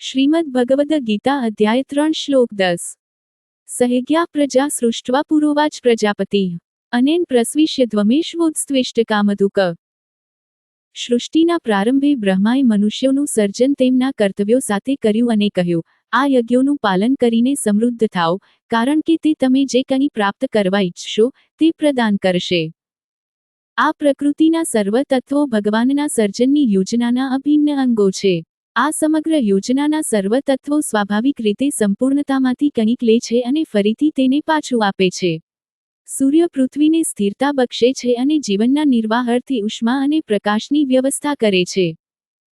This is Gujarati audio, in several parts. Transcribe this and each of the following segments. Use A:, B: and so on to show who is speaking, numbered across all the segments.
A: શ્રીમદ્ ભગવદ ગીતા અધ્યાય 3 શ્લોક 10 સહેગ્યા પ્રજા સૃષ્ટવા પુરોવાચ પ્રજાપતિ અનેન પ્રસ્વિષ્ય ધ્વમેશ્વોત્સ્ત્વેષ્ટ કામધુક। સૃષ્ટિના પ્રારંભે બ્રહ્માએ મનુષ્યોનું સર્જન તેમના કર્તવ્યો સાથે કર્યું અને કહ્યું, આ યજ્ઞોનું પાલન કરીને સમૃદ્ધ થાઓ, કારણ કે તે તમે જે કંઈ પ્રાપ્ત કરવા ઈચ્છશો તે પ્રદાન કરશે। આ પ્રકૃતિના સર્વ તત્વો ભગવાનના સર્જનની યોજનાના અભિન્ન અંગો છે। આ સમગ્ર યોજનાના સર્વ તત્વો સ્વાભાવિક રીતે સંપૂર્ણતામાંથી કંઈક લે છે અને ફરીથી તેને પાછું આપે છે। સૂર્ય પૃથ્વીને સ્થિરતા બક્ષે છે અને જીવનના નિર્વાહ અર્થે ઉષ્મા અને પ્રકાશની વ્યવસ્થા કરે છે।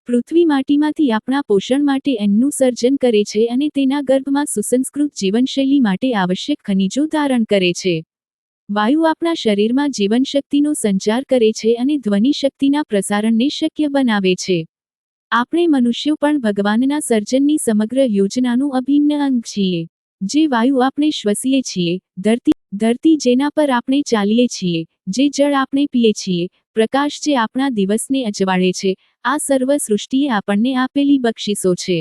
A: પૃથ્વી માટીમાંથી આપણા પોષણ માટે અન્નનું સર્જન કરે છે અને તેના ગર્ભમાં સુસંસ્કૃત જીવનશૈલી માટે આવશ્યક ખનિજો ધારણ કરે છે। વાયુ આપણા શરીરમાં જીવનશક્તિનો સંચાર કરે છે અને ધ્વનિ શક્તિના પ્રસારણને શક્ય બનાવે છે। આપણે મનુષ્યો પણ ભગવાનના સર્જનની સમગ્ર યોજનાનું અભિન્ન અંગ છીએ। જે વાયુ આપણે શ્વસીએ છીએ, ધરતી જેના પર આપણે ચાલીએ છીએ, જે જળ આપણે પીએ છીએ, પ્રકાશ જે આપણા દિવસને અજવાળે છે, આ સર્વ સૃષ્ટિએ આપણને આપેલી બક્ષિસો છે।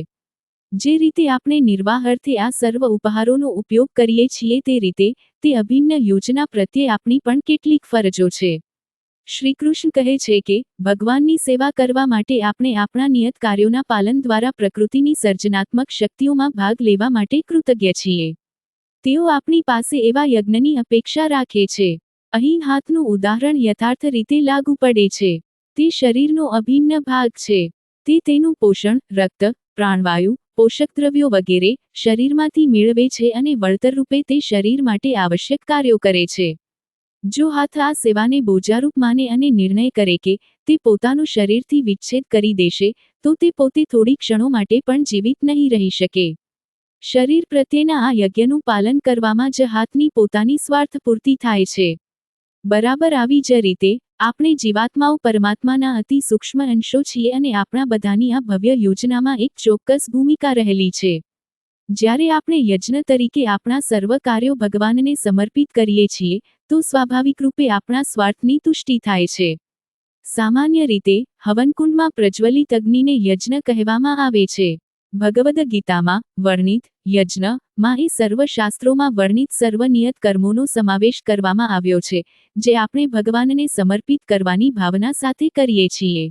A: જે રીતે આપણે નિર્વાહ અર્થે આ સર્વ ઉપહારોનો ઉપયોગ કરીએ છીએ તે રીતે તે અભિન્ન યોજના પ્રત્યે આપણી પણ કેટલીક ફરજો છે। શ્રીકૃષ્ણ કહે છે કે ભગવાનની સેવા કરવા માટે આપણે આપણા નિયત કાર્યોના પાલન દ્વારા પ્રકૃતિની સર્જનાત્મક શક્તિઓમાં ભાગ લેવા માટે કૃતજ્ઞ છીએ। તેઓ આપણી પાસે એવા યજ્ઞની અપેક્ષા રાખે છે। અહીં હાથનું ઉદાહરણ યથાર્થ રીતે લાગુ પડે છે। તે શરીરનો અભિન્ન ભાગ છે। તે તેનું પોષણ, રક્ત, પ્રાણવાયુ, પોષકદ્રવ્યો વગેરે શરીરમાંથી મેળવે છે અને વળતર રૂપે તે શરીર માટે આવશ્યક કાર્યો કરે છે। જો હાથ આ સેવાને બોજારૂપ માને અને નિર્ણય કરે કે તે પોતાનું શરીરથી વિચ્છેદ કરી દેશે તો તે પોતે થોડી ક્ષણો માટે પણ જીવિત નહીં રહી શકે। શરીર પ્રત્યેના આ યજ્ઞનું પાલન કરવામાં જ હાથની પોતાની સ્વાર્થપૂર્તિ થાય છે। બરાબર આવી જ રીતે આપણે જીવાત્માઓ પરમાત્માના અતિ સૂક્ષ્મ અંશો છીએ અને આપણા બધાની આ ભવ્ય યોજનામાં એક ચોક્કસ ભૂમિકા રહેલી છે। જ્યારે આપણે યજ્ઞ તરીકે આપણા સર્વ કાર્યો ભગવાનને સમર્પિત કરીએ છીએ તો સ્વાભાવિક રૂપે આપણા સ્વાર્થની તુષ્ટિ થાય છે। સામાન્ય રીતે હવનકુંડમાં પ્રજ્વલિત અગ્નિને યજ્ઞ કહેવામાં આવે છે। ભગવદ ગીતામાં વર્ણિત યજ્ઞ માં એ સર્વ શાસ્ત્રોમાં વર્ણિત સર્વ નિયત કર્મોનો સમાવેશ કરવામાં આવ્યો છે જે આપણે ભગવાનને સમર્પિત કરવાની ભાવના સાથે કરીએ છીએ।